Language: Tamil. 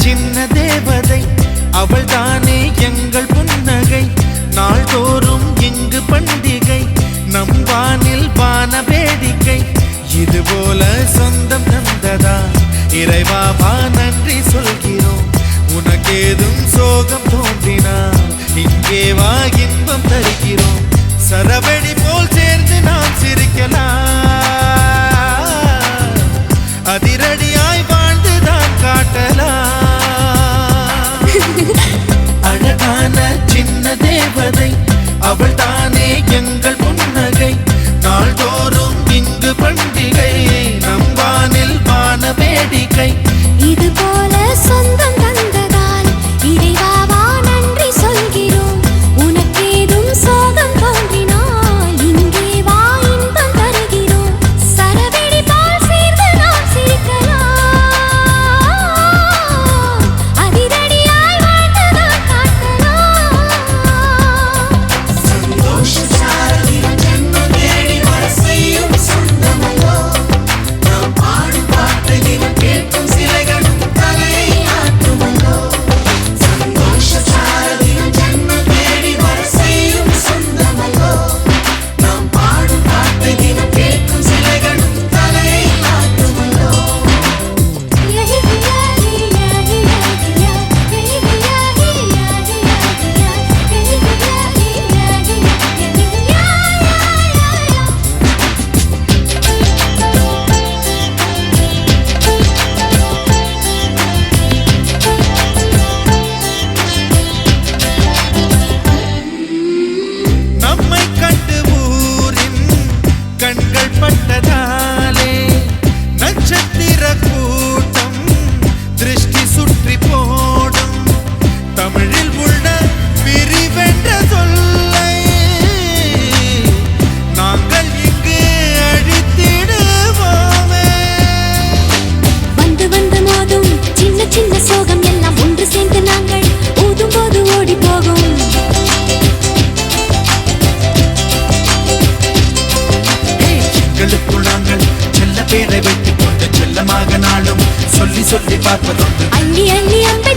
சின்ன தேவதை அவள் தானே எங்கள் புன்னகை. நாள்தோறும் இங்கு பண்டிகை, நம் வானில் வான வேடிக்கை. இதுபோல சொந்தம் தந்ததா இறைவா வா நன்றி சொல்கிறோம். உனக்கேதும் சோகம் தோன்றினால் இங்கே வா இன்பம் தருகிறோம். சரவெடி போல் சேர்ந்து நாம் சிரிக்கலாம், அதிரடியாய் வாழ்ந்துதான் காட்டலாம். அழகான சின்ன தேவதை அவள் தானே எங்கள் புன்னகை. நாள்தோறும் இங்கு பண்டிகை, நம் வானில் வான வேடிக்கை. இது போல சொந்தம் தந்ததால் இறைவா வா நன்றி சொல்கிறோம். உனக்கேதும் சோகம் தோன்றினால் இங்கே வா இன்பம் தருகிறோம். சரவெடி போல் சேர்ந்து நாம் சிரிக்கலாம், அதிரடியாய் வாழ்ந்துதான் காட்டலாம். சந்தோஷ சாரதிகள் ஜன்மம் தேடி வர செய்யும் சொந்தமல்லோ. நாம் பாடும் பாட்டுகள் கேட்கும் சிலைகளும் தலையை ஆட்டுமல்லோ. சந்தோஷ சாரதிகள் ஜன்மம் தேடி வர செய்யும் சொந்தமல்லோ. நாம் பாடும் பாட்டுகள் கேட்கும் சிலைகளும் தலையை ஆட்டுமல்லோ. நம்மை கண்டு ஊரின் கண்கள் பட்டதாலே நட்சத்திர கூட்டம் திருஷ்டி சுற்றி போடும். தமிழில் உள்ள பிரிவென்ற சொல்லை நாங்கள் இங்கு அழித்திடுவோமே. வந்து வந்து மோதும் சின்ன சின்ன சோகம் எல்லாம் ஒன்று சேர்ந்து நாங்கள் ஊதும் போது ஓடி போகும். எங்களுக்குள் நாங்கள் செல்ல பேரை வைத்துக் கொண்டு செல்லமாக நாளும் சொல்லி சொல்லி பார்ப்பதொன்று. அள்ளி அள்ளி அம்பை